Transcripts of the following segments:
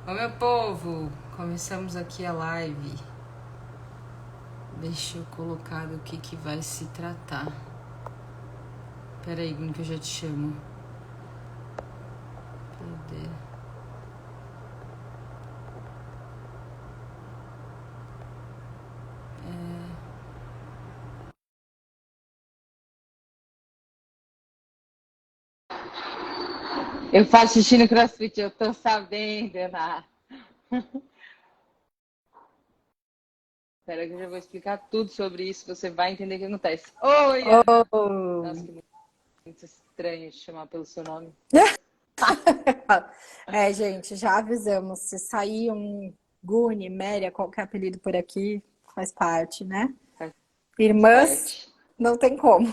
Ô meu povo, começamos aqui a live. Deixa eu colocar do que vai se tratar. Pera aí, que eu já te chamo. Cadê? Eu faço xixi no CrossFit, eu tô sabendo, Ana. Espera que eu já vou explicar tudo sobre isso, você vai entender o que acontece. Oi, Ana! Nossa, Oh! que muito estranho te chamar pelo seu nome. É, gente, já avisamos. Se sair um Gune, Méria, qualquer apelido por aqui, faz parte, né? Faz Irmãs, parte. não tem como.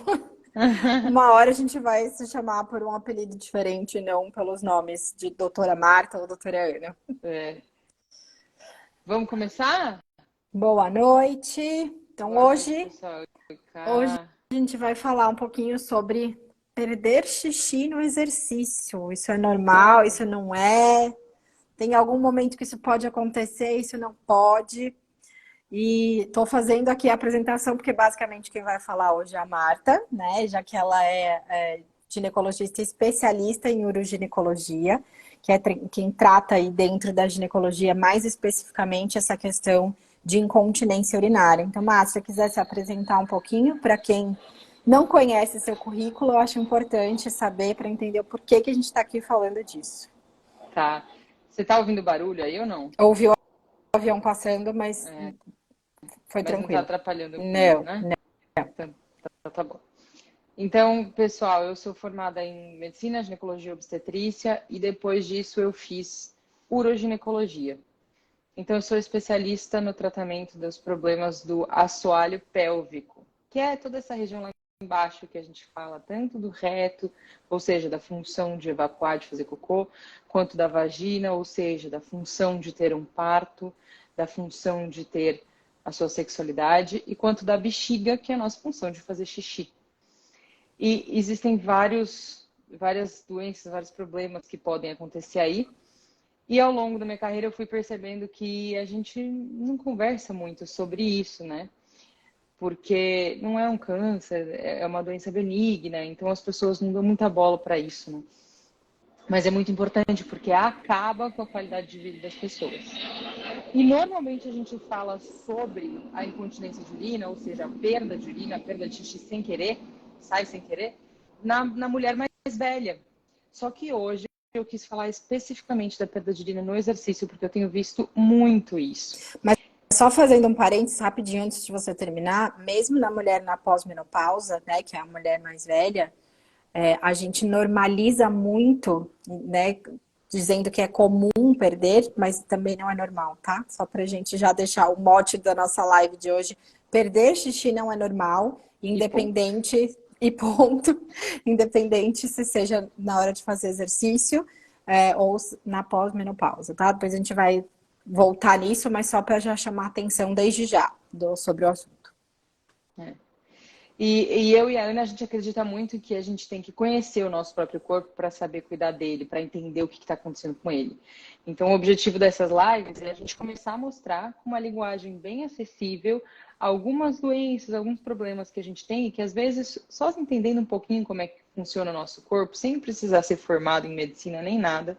Uma hora a gente vai se chamar por um apelido diferente, não pelos nomes de doutora Marta ou doutora Ana. É. Vamos começar? Boa noite. Então, Boa noite, hoje pessoal. Hoje Cá. a gente vai falar um pouquinho sobre perder xixi no exercício. Isso é normal, isso não é? Tem algum momento que isso pode acontecer, isso não pode. E estou fazendo aqui a apresentação porque basicamente quem vai falar hoje é a Marta, né? Já que ela é ginecologista especialista em uroginecologia, que é quem trata aí dentro da ginecologia mais especificamente essa questão de incontinência urinária. Então, Marta, se você quiser se apresentar um pouquinho para quem não conhece seu currículo, eu acho importante saber para entender o porquê que a gente está aqui falando disso. Tá. Você tá ouvindo barulho aí ou não? Ouvi o avião passando, mas É, foi mas não tá tranquilo. atrapalhando muito, Não, né? não. Então, tá bom. Então, pessoal, eu sou formada em medicina, ginecologia e obstetrícia e depois disso eu fiz uroginecologia. Então, eu sou especialista no tratamento dos problemas do assoalho pélvico, que é toda essa região lá embaixo que a gente fala tanto do reto, ou seja, da função de evacuar, de fazer cocô, quanto da vagina, ou seja, da função de ter um parto, da função de ter a sua sexualidade, e quanto da bexiga, que é a nossa função de fazer xixi. E existem várias doenças, vários problemas que podem acontecer aí. E ao longo da minha carreira eu fui percebendo que a gente não conversa muito sobre isso, né? Porque não é um câncer, é uma doença benigna, então as pessoas não dão muita bola para isso, né? Mas é muito importante porque acaba com a qualidade de vida das pessoas. E normalmente a gente fala sobre a incontinência de urina, ou seja, a perda de urina, a perda de xixi sem querer, sai sem querer, na mulher mais velha. Só que hoje eu quis falar especificamente da perda de urina no exercício, porque eu tenho visto muito isso. Mas só fazendo um parênteses rapidinho antes de você terminar, mesmo na mulher na pós-menopausa, né, que é a mulher mais velha, a gente normaliza muito, né, dizendo que é comum perder, mas também não é normal, tá? Só pra gente já deixar o mote da nossa live de hoje. Perder xixi não é normal, E ponto. independente e ponto, independente se seja na hora de fazer exercício ou na pós-menopausa, tá? Depois a gente vai voltar nisso, mas só para já chamar atenção desde já sobre o assunto. É. E eu e a Ana, a gente acredita muito que a gente tem que conhecer o nosso próprio corpo para saber cuidar dele, para entender o que está acontecendo com ele. Então, o objetivo dessas lives é a gente começar a mostrar com uma linguagem bem acessível algumas doenças, alguns problemas que a gente tem e que, às vezes, só entendendo um pouquinho como é que funciona o nosso corpo, sem precisar ser formado em medicina nem nada,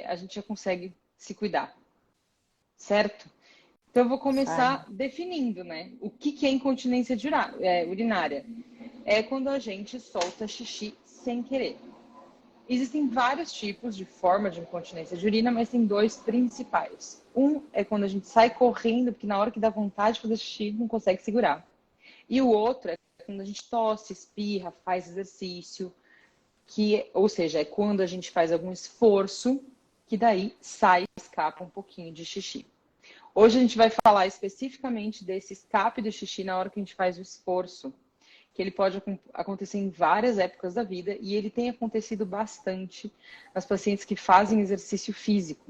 a gente já consegue se cuidar, certo? Então, eu vou Isso aí. começar definindo, né? O que é incontinência urinária? É quando a gente solta xixi sem querer. Existem vários tipos de forma de incontinência de urina, mas tem dois principais. Um é quando a gente sai correndo, porque na hora que dá vontade de fazer xixi, não consegue segurar. E o outro é quando a gente tosse, espirra, faz exercício, ou seja, é quando a gente faz algum esforço, que daí sai, escapa um pouquinho de xixi. Hoje a gente vai falar especificamente desse escape do xixi na hora que a gente faz o esforço, que ele pode acontecer em várias épocas da vida e ele tem acontecido bastante nas pacientes que fazem exercício físico.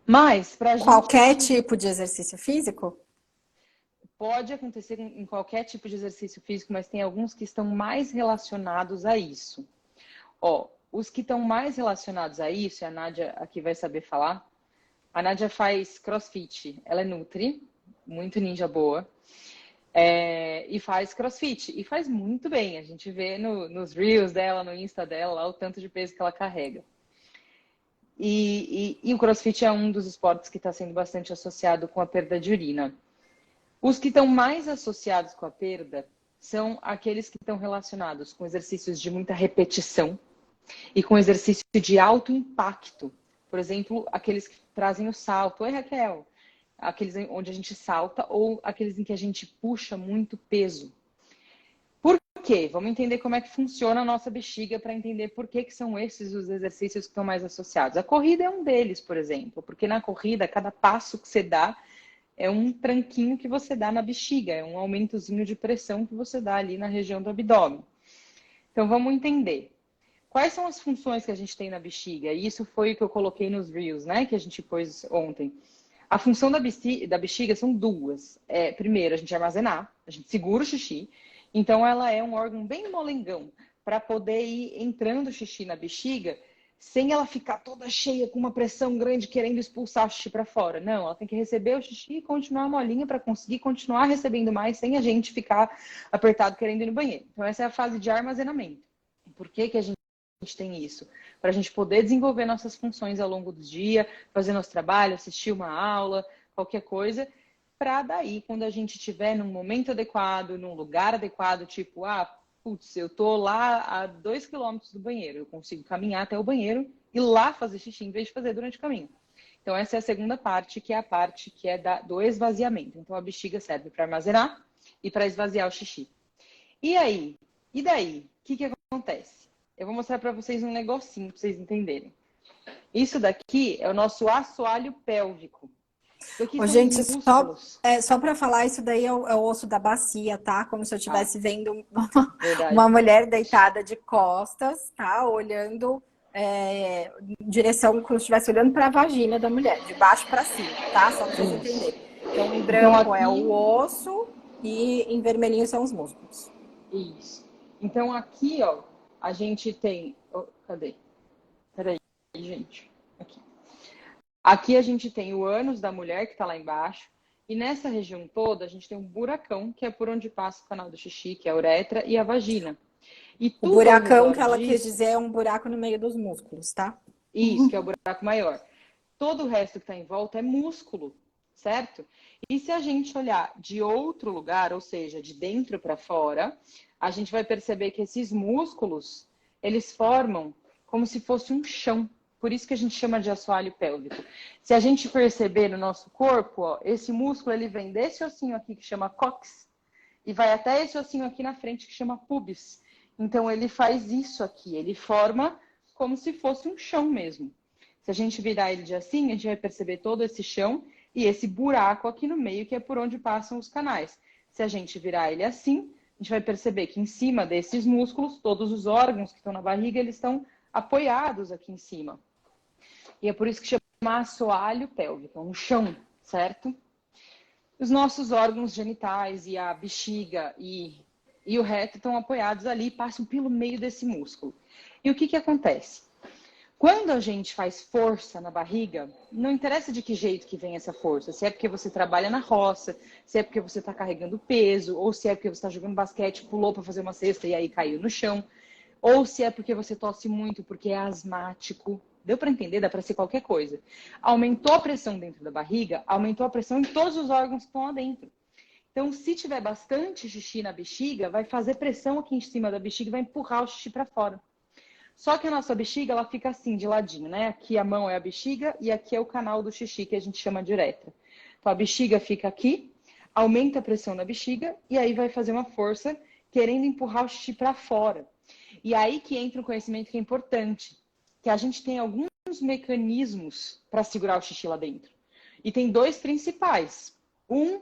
Mas, para a gente Qualquer tipo de exercício físico? pode acontecer em qualquer tipo de exercício físico, mas tem alguns que estão mais relacionados a isso. Ó, os que estão mais relacionados a isso, e a Nádia aqui vai saber falar, a Nádia faz CrossFit, ela é Nutri, muito ninja boa, e faz CrossFit, e faz muito bem, a gente vê nos Reels dela, no Insta dela, lá, o tanto de peso que ela carrega. E o CrossFit é um dos esportes que está sendo bastante associado com a perda de urina. Os que estão mais associados com a perda são aqueles que estão relacionados com exercícios de muita repetição e com exercício de alto impacto. Por exemplo, aqueles que trazem o salto. Oi, Raquel. Aqueles onde a gente salta ou aqueles em que a gente puxa muito peso. Por quê? Vamos entender como é que funciona a nossa bexiga para entender por que são esses os exercícios que estão mais associados. A corrida é um deles, por exemplo, porque na corrida, cada passo que você dá é um tranquinho que você dá na bexiga, é um aumentozinho de pressão que você dá ali na região do abdômen. Então, vamos entender. Quais são as funções que a gente tem na bexiga? E isso foi o que eu coloquei nos Reels, né? Que a gente pôs ontem. A função da bexiga são duas. Primeiro, a gente armazenar, a gente segura o xixi. Então, ela é um órgão bem molengão para poder ir entrando o xixi na bexiga sem ela ficar toda cheia com uma pressão grande querendo expulsar o xixi para fora. Não, ela tem que receber o xixi e continuar molinha para conseguir continuar recebendo mais sem a gente ficar apertado querendo ir no banheiro. Então, essa é a fase de armazenamento. Por que a gente tem isso? Para a gente poder desenvolver nossas funções ao longo do dia, fazer nosso trabalho, assistir uma aula, qualquer coisa, para daí, quando a gente estiver num momento adequado, num lugar adequado, tipo, putz, eu tô lá a 2 quilômetros do banheiro, eu consigo caminhar até o banheiro e lá fazer xixi em vez de fazer durante o caminho. Então, essa é a segunda parte, que é a parte que é do esvaziamento. Então, a bexiga serve para armazenar e para esvaziar o xixi. E aí? E daí? O que acontece? Eu vou mostrar para vocês um negocinho para vocês entenderem. Isso daqui é o nosso assoalho pélvico. Ô, gente, só para falar, isso daí é o osso da bacia, tá? Como se eu estivesse vendo uma mulher deitada de costas, tá? Olhando em direção, como se estivesse olhando para a vagina da mulher, de baixo para cima, tá? Só para vocês entenderem. Então, em branco é o osso e em vermelhinho são os músculos. Isso. Então, aqui, ó, a gente tem... cadê? Peraí, gente. Aqui a gente tem o ânus da mulher, que está lá embaixo. E nessa região toda, a gente tem um buracão, que é por onde passa o canal do xixi, que é a uretra, e a vagina. E o buracão que ela quis dizer é um buraco no meio dos músculos, tá? Isso, que é o buraco maior. Todo o resto que está em volta é músculo, certo? E se a gente olhar de outro lugar, ou seja, de dentro para fora, a gente vai perceber que esses músculos, eles formam como se fosse um chão. Por isso que a gente chama de assoalho pélvico. Se a gente perceber no nosso corpo, ó, esse músculo ele vem desse ossinho aqui que chama cóccix e vai até esse ossinho aqui na frente que chama pubis. Então ele faz isso aqui, ele forma como se fosse um chão mesmo. Se a gente virar ele de assim, a gente vai perceber todo esse chão e esse buraco aqui no meio que é por onde passam os canais. Se a gente virar ele assim, a gente vai perceber que em cima desses músculos, todos os órgãos que estão na barriga, eles estão apoiados aqui em cima. E é por isso que chama assoalho pélvico, um chão, certo? Os nossos órgãos genitais e a bexiga e o reto estão apoiados ali e passam pelo meio desse músculo. E o que acontece? Quando a gente faz força na barriga, não interessa de que jeito que vem essa força. Se é porque você trabalha na roça, se é porque você está carregando peso, ou se é porque você está jogando basquete, pulou para fazer uma cesta e aí caiu no chão. Ou se é porque você tosse muito, porque é asmático. Deu para entender? Dá para ser qualquer coisa. Aumentou a pressão dentro da barriga, aumentou a pressão em todos os órgãos que estão lá dentro. Então, se tiver bastante xixi na bexiga, vai fazer pressão aqui em cima da bexiga e vai empurrar o xixi para fora. Só que a nossa bexiga, ela fica assim, de ladinho, né? Aqui a mão é a bexiga e aqui é o canal do xixi, que a gente chama de uretra. Então, a bexiga fica aqui, aumenta a pressão na bexiga e aí vai fazer uma força querendo empurrar o xixi para fora. E aí que entra um conhecimento que é importante, que a gente tem alguns mecanismos para segurar o xixi lá dentro. E tem dois principais. Um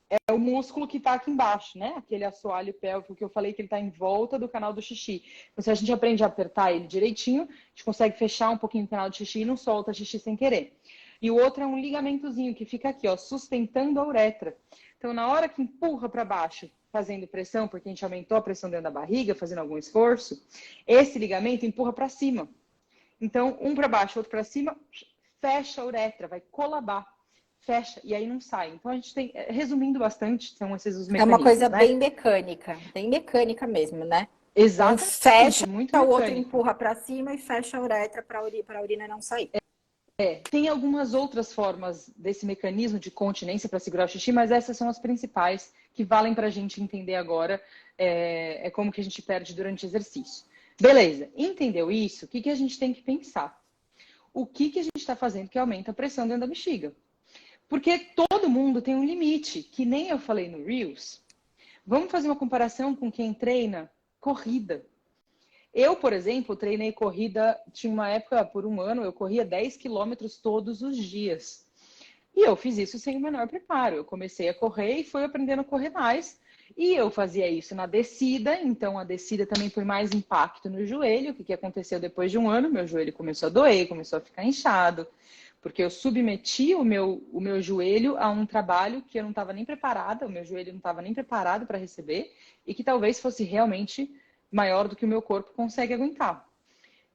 é o músculo que está aqui embaixo, né? Aquele assoalho pélvico que eu falei que ele está em volta do canal do xixi. Então, se a gente aprende a apertar ele direitinho, a gente consegue fechar um pouquinho o canal do xixi e não solta xixi sem querer. E o outro é um ligamentozinho que fica aqui, ó, sustentando a uretra. Então, na hora que empurra para baixo, fazendo pressão, porque a gente aumentou a pressão dentro da barriga, fazendo algum esforço, esse ligamento empurra para cima. Então, um para baixo, outro para cima, fecha a uretra, vai colabar, fecha, e aí não sai. Então, a gente tem, resumindo bastante, são esses os É uma mecanismos, coisa né? bem mecânica mesmo, né? Um Exatamente, fecha, muito o outro mecânico. empurra para cima e fecha a uretra para a urina não sair. Tem algumas outras formas desse mecanismo de continência para segurar o xixi, mas essas são as principais que valem para a gente entender agora como que a gente perde durante o exercício. Beleza, entendeu isso? O que a gente tem que pensar? O que a gente está fazendo que aumenta a pressão dentro da bexiga? Porque todo mundo tem um limite, que nem eu falei no Reels. Vamos fazer uma comparação com quem treina corrida. Eu, por exemplo, treinei corrida, tinha uma época, por um ano, eu corria 10 quilômetros todos os dias. E eu fiz isso sem o menor preparo. Eu comecei a correr e fui aprendendo a correr mais. E eu fazia isso na descida, então a descida também foi mais impacto no joelho. O que aconteceu depois de um ano? Meu joelho começou a doer, começou a ficar inchado, porque eu submeti o meu joelho a um trabalho que eu não estava nem preparada, o meu joelho não estava nem preparado para receber, e que talvez fosse realmente maior do que o meu corpo consegue aguentar.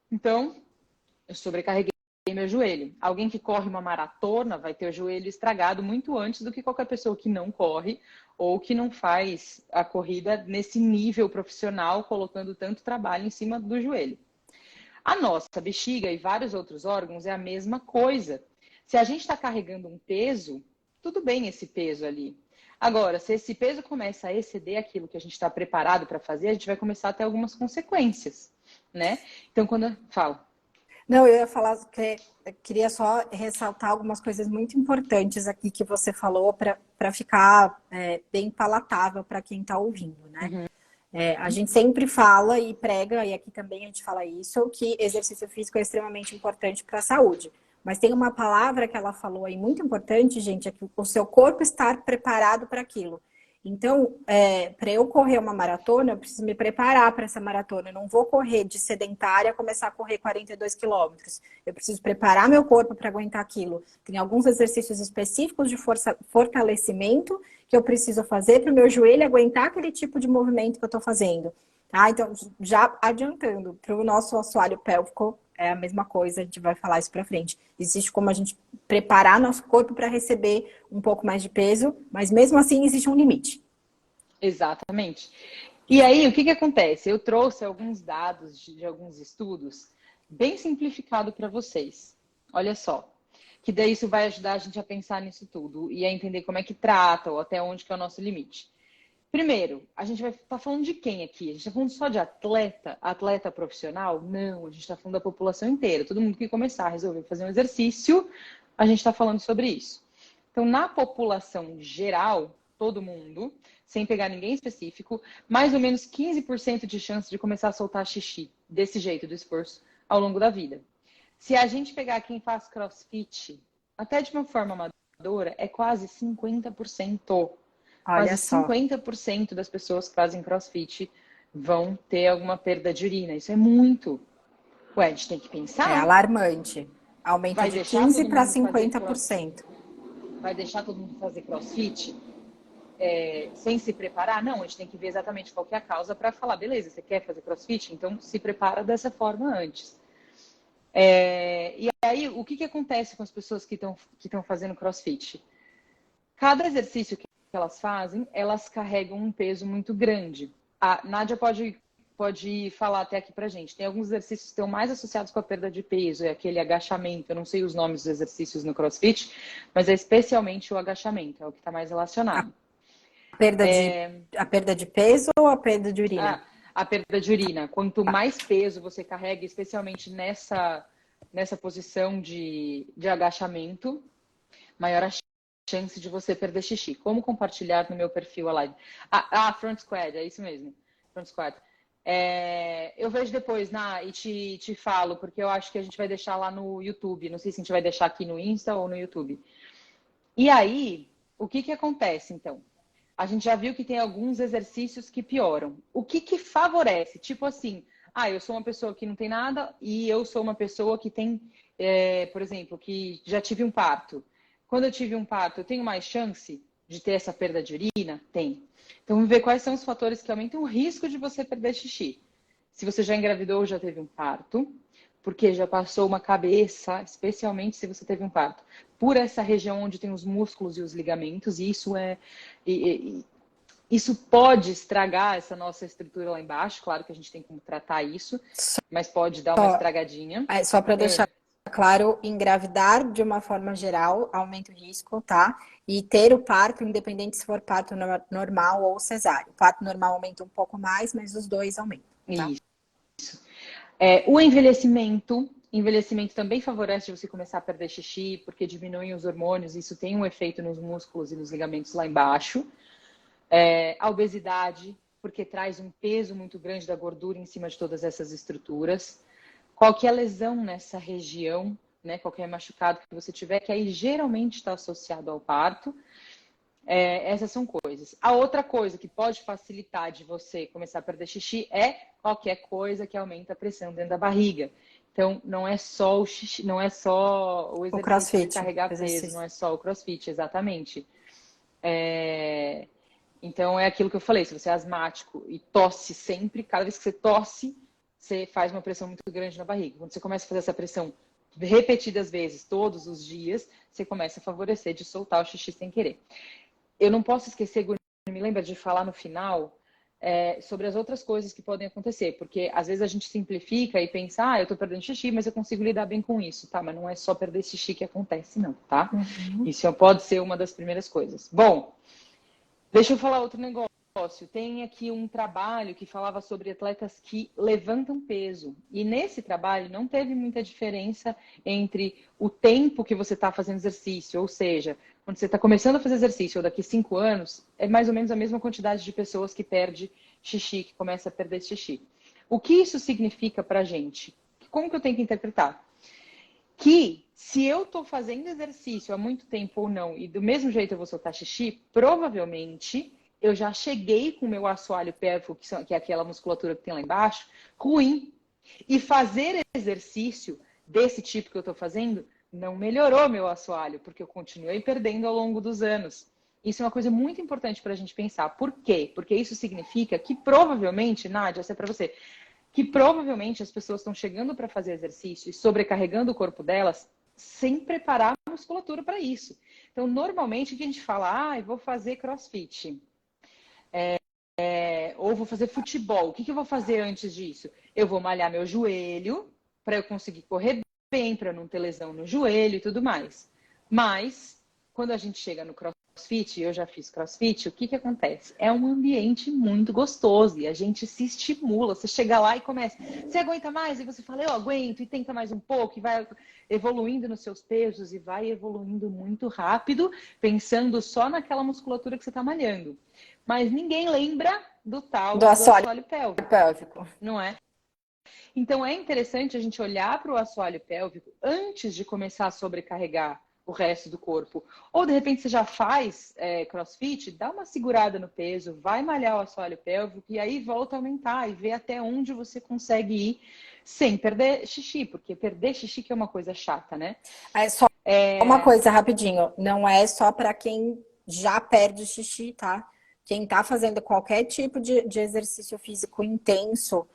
Então, eu sobrecarreguei meu joelho. Alguém que corre uma maratona vai ter o joelho estragado muito antes do que qualquer pessoa que não corre ou que não faz a corrida nesse nível profissional, colocando tanto trabalho em cima do joelho. A nossa bexiga e vários outros órgãos é a mesma coisa. Se a gente está carregando um peso, tudo bem esse peso ali. Agora, se esse peso começa a exceder aquilo que a gente está preparado para fazer, a gente vai começar a ter algumas consequências, né? Então, quando eu falo... Não, eu ia falar que eu queria só ressaltar algumas coisas muito importantes aqui que você falou para ficar bem palatável para quem está ouvindo, né? Uhum. A gente sempre fala e prega, e aqui também a gente fala isso, que exercício físico é extremamente importante para a saúde. Mas tem uma palavra que ela falou aí muito importante, gente, é que o seu corpo estar preparado para aquilo. Então, para eu correr uma maratona, eu preciso me preparar para essa maratona. Eu não vou correr de sedentária, começar a correr 42 quilômetros. Eu preciso preparar meu corpo para aguentar aquilo. Tem alguns exercícios específicos de fortalecimento que eu preciso fazer para o meu joelho aguentar aquele tipo de movimento que eu estou fazendo. Tá? Então, já adiantando, para o nosso assoalho pélvico é a mesma coisa, a gente vai falar isso para frente. Existe como a gente preparar nosso corpo para receber um pouco mais de peso, mas mesmo assim existe um limite. Exatamente. E aí, o que acontece? Eu trouxe alguns dados de alguns estudos bem simplificado para vocês. Olha só. Que daí isso vai ajudar a gente a pensar nisso tudo e a entender como é que trata ou até onde que é o nosso limite. Primeiro, a gente vai estar falando de quem aqui? A gente está falando só de atleta profissional? Não, a gente está falando da população inteira. Todo mundo que começar a resolver fazer um exercício, a gente está falando sobre isso. Então, na população geral, todo mundo, sem pegar ninguém específico, mais ou menos 15% de chance de começar a soltar xixi desse jeito, do esforço, ao longo da vida. Se a gente pegar quem faz crossfit, até de uma forma amadora, é quase 50%. Olha Quase só. 50% das pessoas que fazem crossfit vão ter alguma perda de urina. Isso é muito. Ué, a gente tem que É pensar. alarmante. Aumenta Vai de deixar 15 todo para mundo fazer 50%. Vai deixar todo mundo fazer crossfit sem se preparar? Não, a gente tem que ver exatamente qual que é a causa para falar, beleza, você quer fazer crossfit? Então se prepara dessa forma antes. E aí, o que acontece com as pessoas que estão fazendo crossfit? Cada exercício que elas fazem, elas carregam um peso muito grande. A Nádia pode falar até aqui pra gente. Tem alguns exercícios que estão mais associados com a perda de peso, é aquele agachamento. Eu não sei os nomes dos exercícios no CrossFit, mas é especialmente o agachamento, é o que está mais relacionado. A perda de peso ou a perda de urina? A perda de urina. Quanto mais peso você carrega, especialmente nessa posição de agachamento, maior a chance de você perder xixi. Como compartilhar no meu perfil a live? Front Squad, é isso mesmo. Front Squad. Eu vejo depois, e te falo, porque eu acho que a gente vai deixar lá no YouTube. Não sei se a gente vai deixar aqui no Insta ou no YouTube. E aí, o que acontece, então? A gente já viu que tem alguns exercícios que pioram. O que favorece? Tipo assim, eu sou uma pessoa que não tem nada e eu sou uma pessoa que tem, por exemplo, que já tive um parto. Quando eu tive um parto, eu tenho mais chance de ter essa perda de urina? Tem. Então, vamos ver quais são os fatores que aumentam o risco de você perder xixi. Se você já engravidou ou já teve um parto, porque já passou uma cabeça, especialmente se você teve um parto, por essa região onde tem os músculos e os ligamentos, e isso pode estragar essa nossa estrutura lá embaixo. Claro que a gente tem como tratar isso, mas pode dar uma estragadinha. Só para deixar claro, engravidar de uma forma geral aumenta o risco, tá? E ter o parto, independente se for parto normal ou cesáreo. O parto normal aumenta um pouco mais, mas os dois aumentam. Tá? Isso. O envelhecimento também favorece você começar a perder xixi, porque diminuem os hormônios, isso tem um efeito nos músculos e nos ligamentos lá embaixo. A obesidade, porque traz um peso muito grande da gordura em cima de todas essas estruturas. Qualquer lesão nessa região, né, qualquer machucado que você tiver, que aí geralmente está associado ao parto. Essas são coisas. A outra coisa que pode facilitar de você começar a perder xixi é qualquer coisa que aumenta a pressão dentro da barriga. Então, não é só o xixi, não é só o exercício crossfit, de carregar peso, não é só o crossfit, exatamente. Então, é aquilo que eu falei, se você é asmático e tosse sempre, cada vez que você tosse, você faz uma pressão muito grande na barriga. Quando você começa a fazer essa pressão repetidas vezes, todos os dias, você começa a favorecer de soltar o xixi sem querer. Eu não posso esquecer, Guri, me lembra de falar no final sobre as outras coisas que podem acontecer, porque às vezes a gente simplifica e pensa, eu tô perdendo xixi, mas eu consigo lidar bem com isso, tá? Mas não é só perder xixi que acontece, não, tá? Uhum. Isso pode ser uma das primeiras coisas. Bom, deixa eu falar outro negócio. Tem aqui um trabalho que falava sobre atletas que levantam peso. E nesse trabalho não teve muita diferença entre o tempo que você está fazendo exercício. Ou seja, quando você está começando a fazer exercício ou daqui 5 anos, é mais ou menos a mesma quantidade de pessoas que perde xixi, que começa a perder xixi. O que isso significa pra gente? Como que eu tenho que interpretar? Que se eu estou fazendo exercício há muito tempo ou não, e do mesmo jeito eu vou soltar xixi, provavelmente eu já cheguei com o meu assoalho pélvico, que é aquela musculatura que tem lá embaixo, ruim. E fazer exercício desse tipo que eu estou fazendo não melhorou meu assoalho, porque eu continuei perdendo ao longo dos anos. Isso é uma coisa muito importante para a gente pensar. Por quê? Porque isso significa que provavelmente, Nádia, essa é para você, que provavelmente as pessoas estão chegando para fazer exercício e sobrecarregando o corpo delas sem preparar a musculatura para isso. Então, normalmente, o que a gente fala, eu vou fazer crossfit. Ou vou fazer futebol. O que eu vou fazer antes disso? Eu vou malhar meu joelho para eu conseguir correr bem, para não ter lesão no joelho e tudo mais. Mas, quando a gente chega no crossfit, eu já fiz crossfit, o que acontece? É um ambiente muito gostoso e a gente se estimula. Você chega lá e começa, você aguenta mais? E você fala, eu aguento, e tenta mais um pouco, e vai evoluindo nos seus pesos e vai evoluindo muito rápido, pensando só naquela musculatura que você está malhando. Mas ninguém lembra do tal do assoalho pélvico, não é? Então é interessante a gente olhar para o assoalho pélvico antes de começar a sobrecarregar o resto do corpo. Ou de repente você já faz crossfit, dá uma segurada no peso, vai malhar o assoalho pélvico e aí volta a aumentar e vê até onde você consegue ir sem perder xixi, porque perder xixi que é uma coisa chata, né? Só uma coisa rapidinho, não é só para quem já perde xixi, tá? Quem tá fazendo qualquer tipo de exercício físico intenso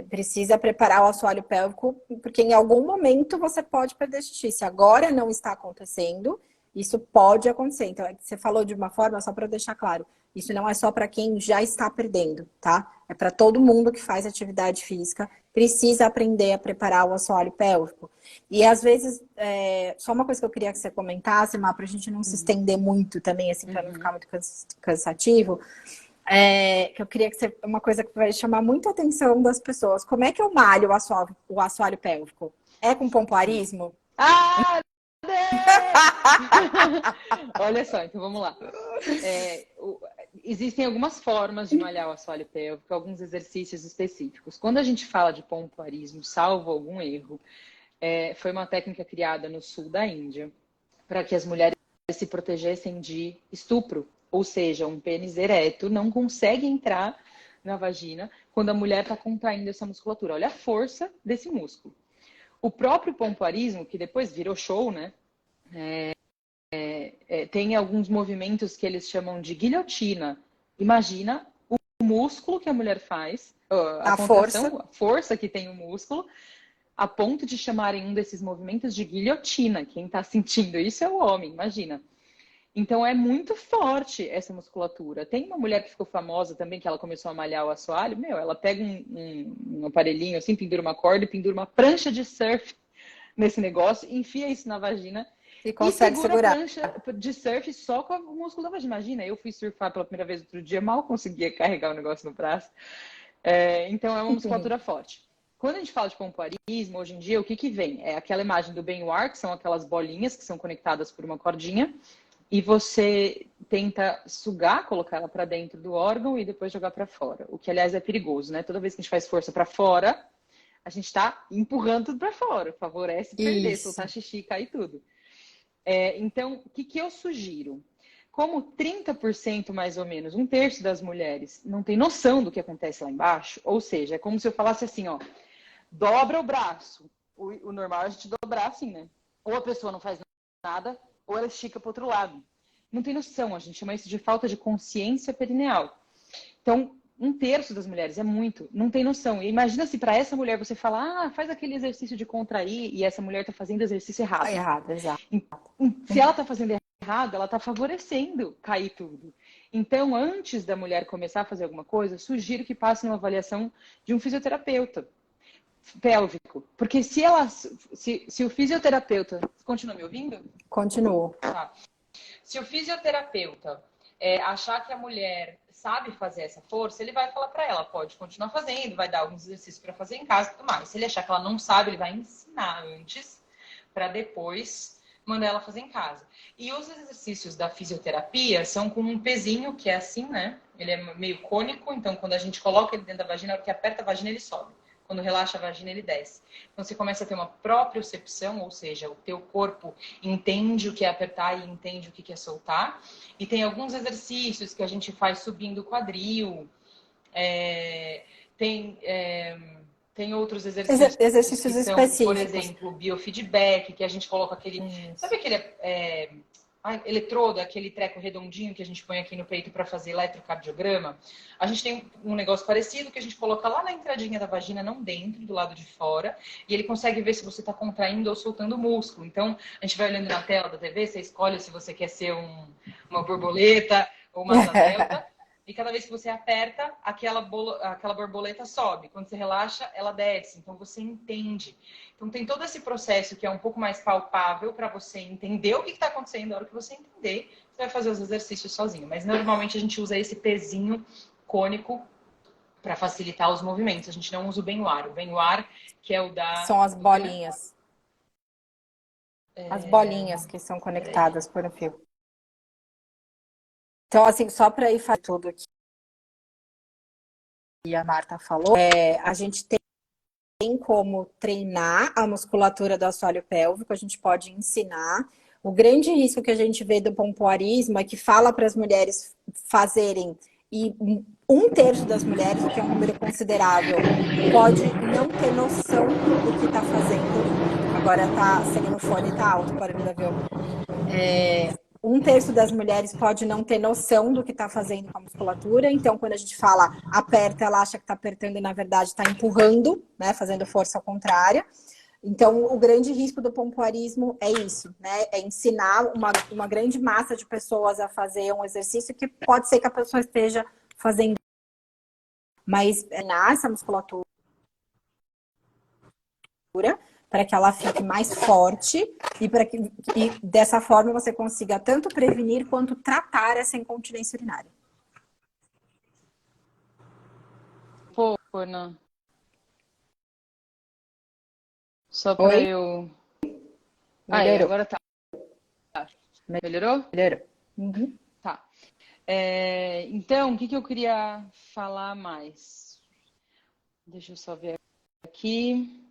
precisa preparar o assoalho pélvico, porque em algum momento você pode perder xixi. Se agora não está acontecendo, isso pode acontecer. Então, você falou de uma forma, só para deixar claro, isso não é só para quem já está perdendo, tá? É para todo mundo que faz atividade física, precisa aprender a preparar o assoalho pélvico. E às vezes, só uma coisa que eu queria que você comentasse, Má, para a gente não se estender muito também, assim, para não ficar muito cansativo, que eu queria que você, uma coisa que vai chamar muito a atenção das pessoas. Como é que eu malho o assoalho pélvico? É com pompoarismo? Olha só, então vamos lá. Existem algumas formas de malhar o assoalho pélvico, alguns exercícios específicos. Quando a gente fala de pompoarismo, salvo algum erro, foi uma técnica criada no sul da Índia para que as mulheres se protegessem de estupro. Ou seja, um pênis ereto não consegue entrar na vagina quando a mulher está contraindo essa musculatura. Olha a força desse músculo. O próprio pompoarismo, que depois virou show, né? tem alguns movimentos que eles chamam de guilhotina. Imagina o músculo que a mulher faz, a contração, a força que tem o músculo, a ponto de chamarem um desses movimentos de guilhotina. Quem está sentindo isso é o homem, imagina. Então é muito forte essa musculatura. Tem uma mulher que ficou famosa também, que ela começou a malhar o assoalho. Ela pega um aparelhinho assim, pendura uma corda e pendura uma prancha de surf nesse negócio, enfia isso na vagina e consegue segurar. A prancha de surf só com o músculo da vagina. Imagina, eu fui surfar pela primeira vez outro dia, mal conseguia carregar o negócio no braço. Então é uma musculatura forte. Quando a gente fala de pompoarismo, hoje em dia, o que vem? É aquela imagem do Benoit, que são aquelas bolinhas que são conectadas por uma cordinha, e você tenta sugar, colocar ela para dentro do órgão e depois jogar para fora. O que, aliás, é perigoso, né? Toda vez que a gente faz força para fora, a gente está empurrando tudo para fora. Favorece perder, soltar xixi, cair tudo. Então, o que eu sugiro? Como 30% mais ou menos, um terço das mulheres não tem noção do que acontece lá embaixo, ou seja, é como se eu falasse assim, ó, dobra o braço. O normal é a gente dobrar assim, né? Ou a pessoa não faz nada, ou ela estica para o outro lado. Não tem noção, a gente chama isso de falta de consciência perineal. Então, um terço das mulheres é muito, não tem noção. E imagina se para essa mulher você fala, faz aquele exercício de contrair, e essa mulher está fazendo exercício errado. Errado, exato. Se ela está fazendo errado, ela está favorecendo cair tudo. Então, antes da mulher começar a fazer alguma coisa, sugiro que passe numa avaliação de um fisioterapeuta pélvico. Porque se o fisioterapeuta... Continua me ouvindo? Continuo. Tá. Se o fisioterapeuta achar que a mulher sabe fazer essa força, ele vai falar para ela, pode continuar fazendo, vai dar alguns exercícios para fazer em casa e tudo mais. Se ele achar que ela não sabe, ele vai ensinar antes, para depois mandar ela fazer em casa. E os exercícios da fisioterapia são com um pezinho, que é assim, né? Ele é meio cônico, então quando a gente coloca ele dentro da vagina, a hora que aperta a vagina, ele sobe. Quando relaxa a vagina, ele desce. Então, você começa a ter uma propriocepção, ou seja, o teu corpo entende o que é apertar e entende o que é soltar. E tem alguns exercícios que a gente faz subindo o quadril. Tem outros exercícios exercícios que são, específicos. por exemplo, biofeedback, que a gente coloca aquele... Sabe aquele... eletrodo, aquele treco redondinho que a gente põe aqui no peito para fazer eletrocardiograma. A gente tem um negócio parecido que a gente coloca lá na entradinha da vagina, não dentro, do lado de fora, e ele consegue ver se você está contraindo ou soltando o músculo. Então, a gente vai olhando na tela da TV, você escolhe se você quer ser uma borboleta ou uma asa delta, e cada vez que você aperta, aquela borboleta sobe. Quando você relaxa, ela desce. Então, você entende. Então, tem todo esse processo que é um pouco mais palpável para você entender o que está acontecendo. Na hora que você entender, você vai fazer os exercícios sozinho. Mas, normalmente, a gente usa esse pezinho cônico para facilitar os movimentos. A gente não usa o Benoit. O Benoit, que é o da... São as bolinhas. As bolinhas que são conectadas por um fio. Então, assim, só para ir fazer tudo aqui que a Marta falou, a gente tem como treinar a musculatura do assoalho pélvico, a gente pode ensinar. O grande risco que a gente vê do pompoarismo é que fala para as mulheres fazerem, e um terço das mulheres, o que é um número considerável, pode não ter noção do que está fazendo. Agora seguindo o fone, tá alto, barulho do avião. Um terço das mulheres pode não ter noção do que está fazendo com a musculatura. Então, quando a gente fala aperta, ela acha que está apertando e, na verdade, está empurrando, né? Fazendo força ao contrário. Então, o grande risco do pompoarismo é isso, né? É ensinar uma grande massa de pessoas a fazer um exercício que pode ser que a pessoa esteja fazendo. Mas treinar essa musculatura para que ela fique mais forte e dessa forma você consiga tanto prevenir quanto tratar essa incontinência urinária. Pô, Ana. Só para eu... Melhorou. Agora tá. Melhorou? Melhorou. Uhum. Tá. Então, o que eu queria falar mais? Deixa eu só ver aqui.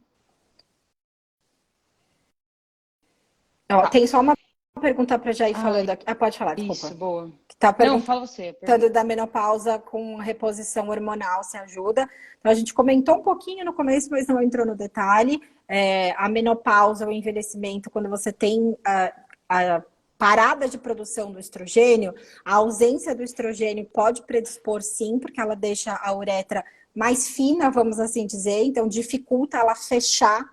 Tem só uma pergunta para já ir falando aqui. Pode falar, desculpa. Isso, boa. Não, fala você. Perguntando da menopausa com reposição hormonal, se ajuda. Então, a gente comentou um pouquinho no começo, mas não entrou no detalhe. A menopausa, o envelhecimento, quando você tem parada de produção do estrogênio, a ausência do estrogênio pode predispor sim, porque ela deixa a uretra mais fina, vamos assim dizer, então dificulta ela fechar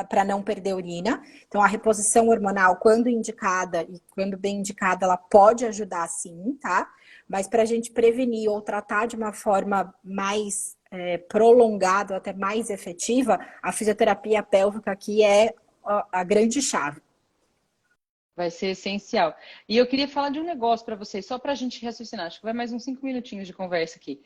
para não perder urina. Então a reposição hormonal, quando indicada e quando bem indicada, ela pode ajudar sim, tá? Mas para a gente prevenir ou tratar de uma forma mais prolongada, até mais efetiva, a fisioterapia pélvica aqui é a grande chave. Vai ser essencial. E eu queria falar de um negócio para vocês, só para a gente raciocinar. Acho que vai mais uns 5 minutinhos de conversa aqui.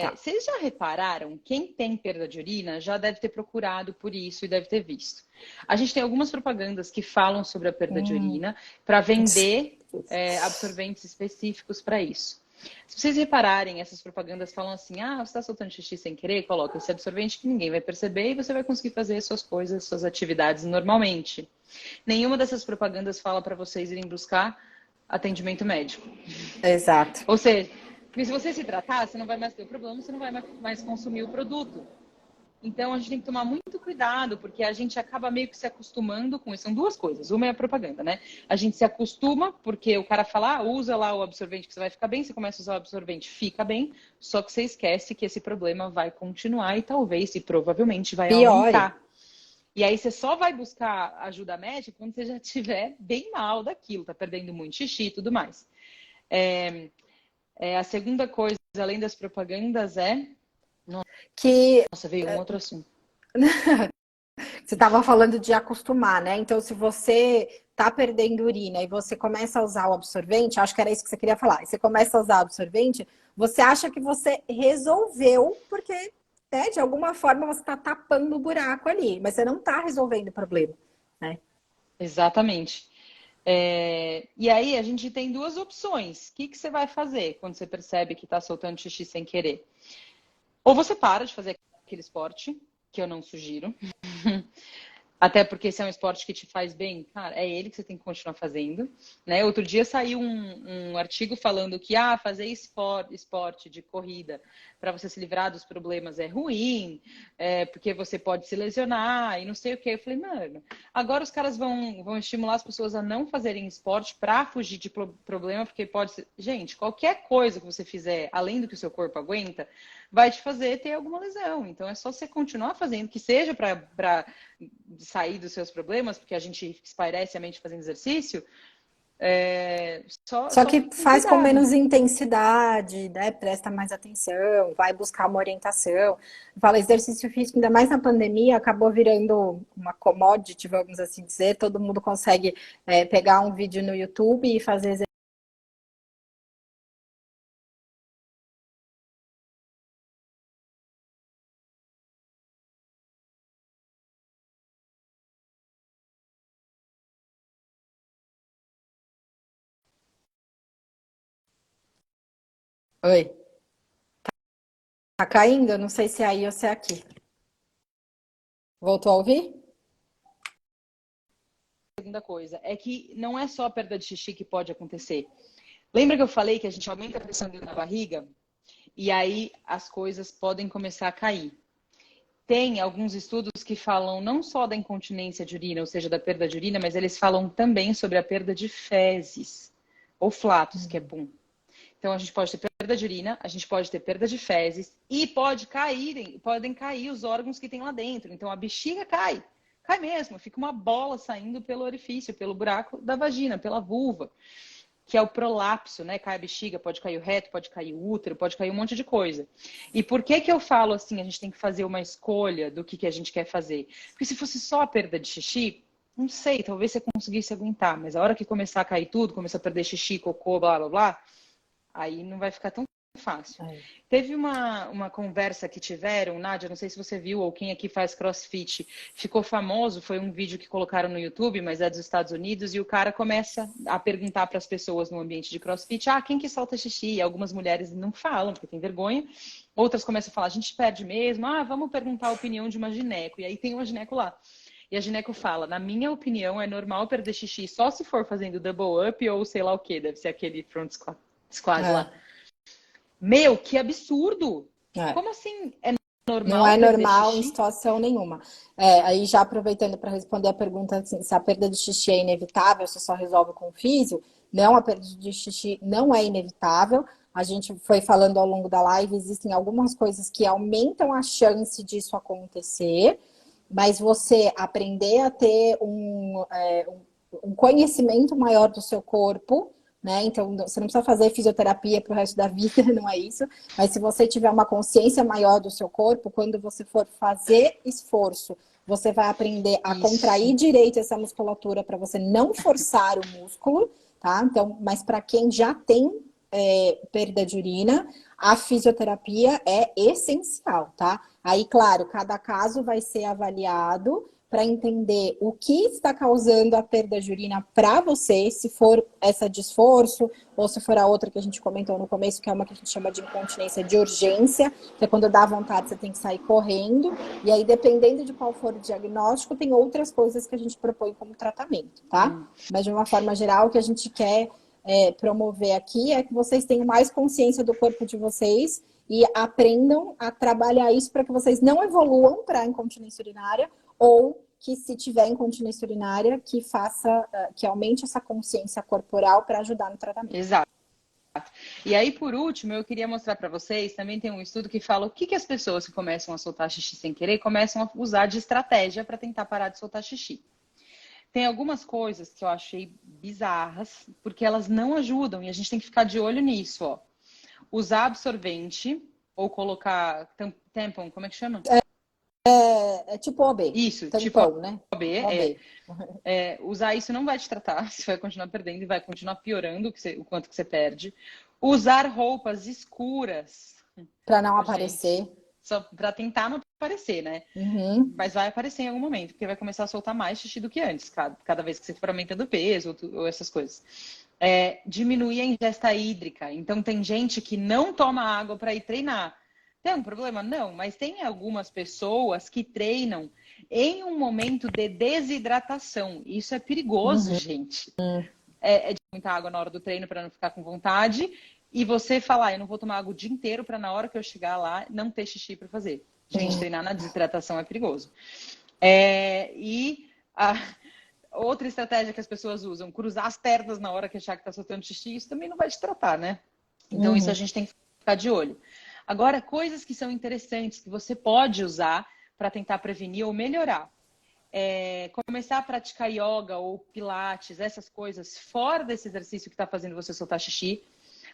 Tá. Vocês já repararam? Quem tem perda de urina já deve ter procurado por isso e deve ter visto. A gente tem algumas propagandas que falam sobre a perda de urina para vender absorventes específicos para isso. Se vocês repararem, essas propagandas falam assim: ah, você está soltando xixi sem querer, coloca esse absorvente que ninguém vai perceber e você vai conseguir fazer suas coisas, suas atividades normalmente. Nenhuma dessas propagandas fala para vocês irem buscar atendimento médico. Exato. Ou seja, porque se você se tratar, você não vai mais ter o problema, você não vai mais consumir o produto. Então, a gente tem que tomar muito cuidado, porque a gente acaba meio que se acostumando com isso. São duas coisas. Uma é a propaganda, né? A gente se acostuma, porque o cara fala, usa lá o absorvente que você vai ficar bem, você começa a usar o absorvente, fica bem, só que você esquece que esse problema vai continuar e talvez, e provavelmente, vai aumentar. E aí você só vai buscar ajuda médica quando você já estiver bem mal daquilo, tá perdendo muito xixi e tudo mais. A segunda coisa, além das propagandas, Nossa, veio um outro assunto. Você estava falando de acostumar, né? Então, se você tá perdendo urina e você começa a usar o absorvente, acho que era isso que você queria falar, e você começa a usar o absorvente, você acha que você resolveu, porque, né, de alguma forma você está tapando o buraco ali, mas você não está resolvendo o problema, né? Exatamente. E aí a gente tem duas opções. O que você vai fazer quando você percebe que está soltando xixi sem querer? Ou você para de fazer aquele esporte, que eu não sugiro. Até porque se é um esporte que te faz bem, cara, é ele que você tem que continuar fazendo, né? Outro dia saiu um artigo falando que fazer esporte de corrida para você se livrar dos problemas é ruim, porque você pode se lesionar e não sei o que. Eu falei, mano, agora os caras vão estimular as pessoas a não fazerem esporte para fugir de problema, porque pode ser... Gente, qualquer coisa que você fizer além do que o seu corpo aguenta, vai te fazer ter alguma lesão. Então é só você continuar fazendo, que seja para sair dos seus problemas, porque a gente espairece a mente fazendo exercício, Só que com faz com cuidado. menos intensidade, né? Presta mais atenção, vai buscar uma orientação. Fala, exercício físico, ainda mais na pandemia, acabou virando uma commodity, vamos assim dizer. Todo mundo consegue pegar um vídeo no YouTube e fazer exercício. Oi, tá caindo? Eu não sei se é aí ou se é aqui. Voltou a ouvir? Segunda coisa é que não é só a perda de xixi que pode acontecer. Lembra que eu falei que a gente aumenta a pressão na barriga? E aí as coisas podem começar a cair. Tem alguns estudos que falam não só da incontinência de urina, ou seja, da perda de urina, mas eles falam também sobre a perda de fezes, ou flatos, que é pum. Então, a gente pode ter perda de urina, a gente pode ter perda de fezes e podem cair os órgãos que tem lá dentro. Então, a bexiga cai mesmo, fica uma bola saindo pelo orifício, pelo buraco da vagina, pela vulva, que é o prolapso, né? Cai a bexiga, pode cair o reto, pode cair o útero, pode cair um monte de coisa. E por que eu falo assim, a gente tem que fazer uma escolha do que a gente quer fazer? Porque se fosse só a perda de xixi, não sei, talvez você conseguisse aguentar, mas a hora que começar a cair tudo, começar a perder xixi, cocô, blá, blá, blá, aí não vai ficar tão fácil. Teve uma conversa que tiveram, Nádia, não sei se você viu, ou quem aqui faz crossfit, ficou famoso, foi um vídeo que colocaram no YouTube, mas é dos Estados Unidos, e o cara começa a perguntar para as pessoas no ambiente de crossfit, quem que solta xixi? E algumas mulheres não falam, porque tem vergonha, outras começam a falar, a gente perde mesmo, vamos perguntar a opinião de uma gineco, e aí tem uma gineco lá. E a gineco fala, na minha opinião, é normal perder xixi só se for fazendo double up ou sei lá o que, deve ser aquele front squat lá. Meu, que absurdo! Como assim é Não é perder normal em xixi? situação nenhuma. Aí já aproveitando para responder a pergunta assim, se a perda de xixi é inevitável, se só resolve com o físio, não, a perda de xixi não é inevitável. A gente foi falando ao longo da live, existem algumas coisas que aumentam a chance disso acontecer, mas você aprender a ter um conhecimento maior do seu corpo, né? Então, você não precisa fazer fisioterapia para o resto da vida, não é isso. Mas se você tiver uma consciência maior do seu corpo, quando você for fazer esforço, você vai aprender a Isso. contrair direito essa musculatura para você não forçar o músculo, tá? Então, mas para quem já tem perda de urina, a fisioterapia é essencial, tá? Aí, claro, cada caso vai ser avaliado para entender o que está causando a perda de urina para você, se for essa de esforço, ou se for a outra que a gente comentou no começo, que é uma que a gente chama de incontinência de urgência, que é quando dá vontade, você tem que sair correndo. E aí, dependendo de qual for o diagnóstico, tem outras coisas que a gente propõe como tratamento, tá? Mas de uma forma geral, o que a gente quer promover aqui é que vocês tenham mais consciência do corpo de vocês e aprendam a trabalhar isso para que vocês não evoluam para a incontinência urinária, ou que, se tiver incontinência urinária, que aumente essa consciência corporal para ajudar no tratamento. Exato. E aí, por último, eu queria mostrar para vocês, também tem um estudo que fala o que as pessoas que começam a soltar xixi sem querer começam a usar de estratégia para tentar parar de soltar xixi. Tem algumas coisas que eu achei bizarras, porque elas não ajudam e a gente tem que ficar de olho nisso, ó. Usar absorvente ou colocar tampon, como é que chama? É tipo OB. Isso, tampão, tipo né? OB. OB. Usar isso não vai te tratar, você vai continuar perdendo e vai continuar piorando o quanto que você perde. Usar roupas escuras. Para não Gente, aparecer. só para tentar não aparecer, né? Uhum. Mas vai aparecer em algum momento, porque vai começar a soltar mais xixi do que antes, cada vez que você for aumentando peso ou essas coisas. Diminuir a ingesta hídrica. Então, tem gente que não toma água para ir treinar. Tem um problema? Não, mas tem algumas pessoas que treinam em um momento de desidratação. Isso é perigoso, gente. De muita água na hora do treino para não ficar com vontade. E você falar, eu não vou tomar água o dia inteiro para na hora que eu chegar lá não ter xixi para fazer. Gente, treinar na desidratação é perigoso. Outra estratégia que as pessoas usam, cruzar as pernas na hora que achar que está soltando xixi, isso também não vai te tratar, né? Então, isso a gente tem que ficar de olho. Agora, coisas que são interessantes, que você pode usar para tentar prevenir ou melhorar. Começar a praticar yoga ou pilates, essas coisas, fora desse exercício que está fazendo você soltar xixi,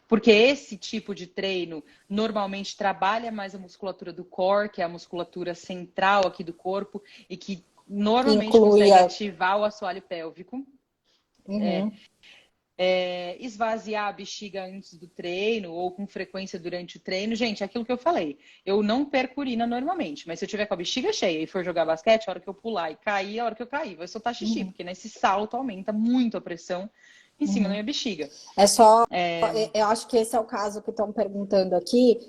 porque esse tipo de treino normalmente trabalha mais a musculatura do core, que é a musculatura central aqui do corpo, e que normalmente consegue ativar o assoalho pélvico. Esvaziar a bexiga antes do treino ou com frequência durante o treino. Gente, é aquilo que eu falei. Eu não perco urina normalmente, mas se eu tiver com a bexiga cheia e for jogar basquete, a hora que eu pular e cair, a hora que eu cair, vai soltar xixi, porque nesse salto aumenta muito a pressão em cima da minha bexiga. Eu acho que esse é o caso que estão perguntando aqui.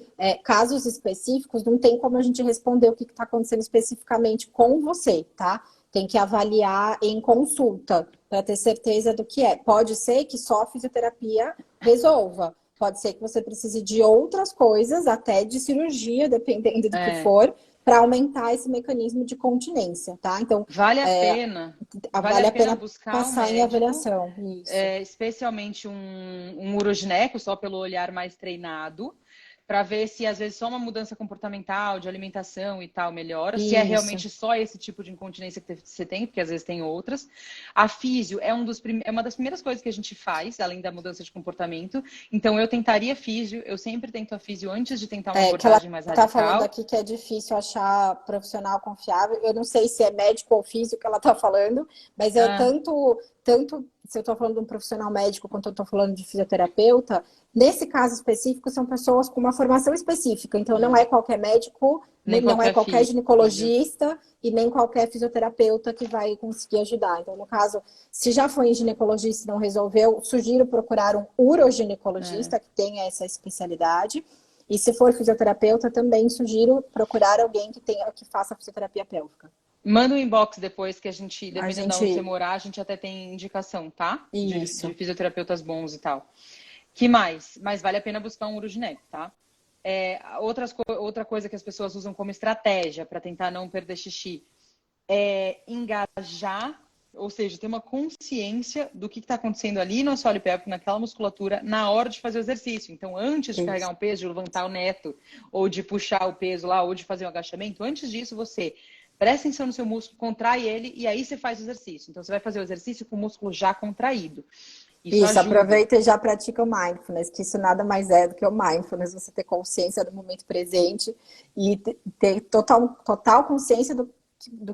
Casos específicos, não tem como a gente responder o que está acontecendo especificamente com você, tá? Tem que avaliar em consulta para ter certeza do que é. Pode ser que só a fisioterapia resolva. Pode ser que você precise de outras coisas, até de cirurgia, dependendo do que for, para aumentar esse mecanismo de continência, tá? Então, vale a pena buscar passar em avaliação. Isso. Especialmente um urogineco, só pelo olhar mais treinado, para ver se às vezes só uma mudança comportamental, de alimentação e tal melhora, se é realmente só esse tipo de incontinência que você tem, porque às vezes tem outras. A físio é uma das primeiras coisas que a gente faz, além da mudança de comportamento. Então eu tentaria físio, eu sempre tento a físio antes de tentar uma abordagem mais radical. Tá falando aqui que é difícil achar profissional confiável. Eu não sei se é médico ou físio que ela tá falando, mas tanto se eu estou falando de um profissional médico quanto eu estou falando de fisioterapeuta, nesse caso específico são pessoas com uma formação específica. Então não é qualquer médico, não é qualquer ginecologista e nem qualquer fisioterapeuta que vai conseguir ajudar. Então, no caso, se já foi em ginecologista e não resolveu, sugiro procurar um uroginecologista que tenha essa especialidade. E se for fisioterapeuta, também sugiro procurar alguém que faça fisioterapia pélvica. Manda um inbox depois que dependendo de onde você morar, a gente até tem indicação, tá? Isso. De fisioterapeutas bons e tal. Que mais? Mas vale a pena buscar um urogineco, tá? Outra coisa que as pessoas usam como estratégia para tentar não perder xixi é engajar, ou seja, ter uma consciência do que está acontecendo ali no assoalho pélvico, naquela musculatura, na hora de fazer o exercício. Então, antes de carregar um peso, de levantar o neto, ou de puxar o peso lá, ou de fazer um agachamento, antes disso você presta atenção no seu músculo, contrai ele e aí você faz o exercício. Então, você vai fazer o exercício com o músculo já contraído. Isso, aproveita e já pratica o mindfulness, que isso nada mais é do que o mindfulness, você ter consciência do momento presente e ter total consciência do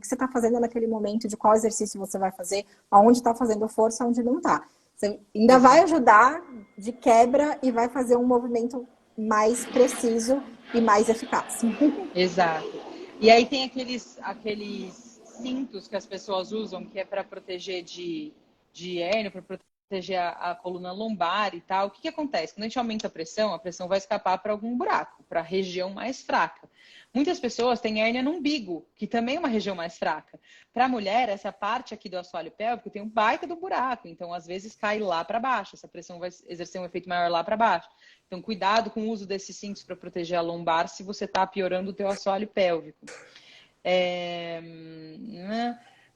que você está fazendo naquele momento, de qual exercício você vai fazer, aonde está fazendo força, aonde não está. Você ainda vai ajudar de quebra e vai fazer um movimento mais preciso e mais eficaz. Exato. E aí tem aqueles cintos que as pessoas usam, que é para proteger de hérnia, para proteger a coluna lombar e tal. O que acontece? Quando a gente aumenta a pressão vai escapar para algum buraco, para a região mais fraca. Muitas pessoas têm hérnia no umbigo, que também é uma região mais fraca. Para a mulher, essa parte aqui do assoalho pélvico tem um baita do buraco, então às vezes cai lá para baixo, essa pressão vai exercer um efeito maior lá para baixo. Então cuidado com o uso desses cintos para proteger a lombar se você está piorando o teu assoalho pélvico.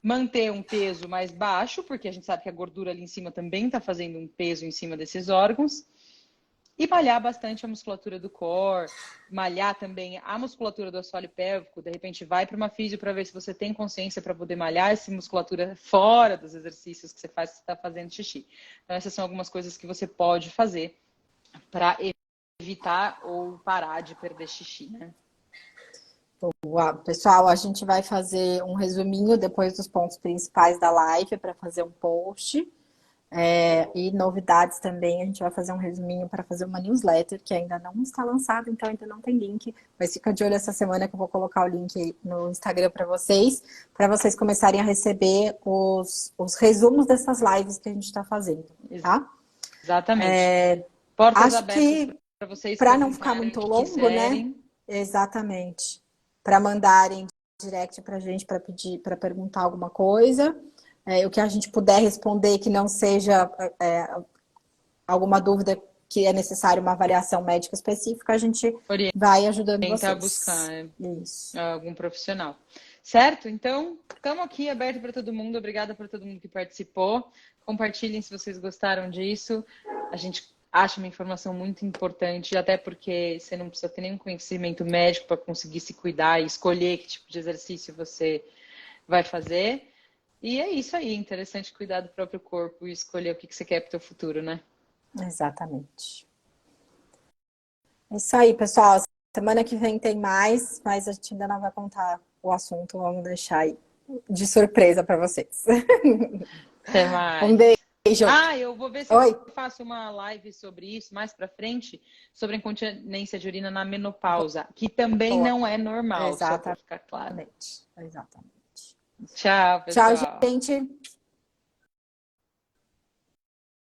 Manter um peso mais baixo, porque a gente sabe que a gordura ali em cima também está fazendo um peso em cima desses órgãos. E malhar bastante a musculatura do core, malhar também a musculatura do assoalho pélvico. De repente vai para uma físio para ver se você tem consciência para poder malhar essa musculatura fora dos exercícios que você faz, que você está fazendo xixi. Então essas são algumas coisas que você pode fazer para evitar ou parar de perder xixi, né? Boa. Pessoal, a gente vai fazer um resuminho depois dos pontos principais da live para fazer um post. E novidades também, a gente vai fazer um resuminho para fazer uma newsletter que ainda não está lançada, então ainda não tem link, mas fica de olho essa semana que eu vou colocar o link no Instagram para vocês começarem a receber os resumos dessas lives que a gente está fazendo, tá? Exatamente. Portas acho abertas para vocês para não ficar muito longo, né? Exatamente. Para mandarem direct para a gente, para pedir, para perguntar alguma coisa. O que a gente puder responder que não seja alguma dúvida que é necessário uma avaliação médica específica, a gente vai ajudando vocês. Tentar buscar algum profissional. Certo? Então, estamos aqui aberto para todo mundo. Obrigada por todo mundo que participou. Compartilhem se vocês gostaram disso. A gente acha uma informação muito importante, até porque você não precisa ter nenhum conhecimento médico para conseguir se cuidar e escolher que tipo de exercício você vai fazer. E é isso aí, interessante cuidar do próprio corpo e escolher o que você quer para o teu futuro, né? Exatamente. É isso aí, pessoal. Semana que vem tem mais, mas a gente ainda não vai contar o assunto, vamos deixar aí de surpresa para vocês. Até mais. Um beijo. Eu vou ver se eu faço uma live sobre isso mais para frente, sobre a incontinência de urina na menopausa, que também não é normal, só para ficar claro. Exatamente. Tchau, pessoal. Tchau, gente.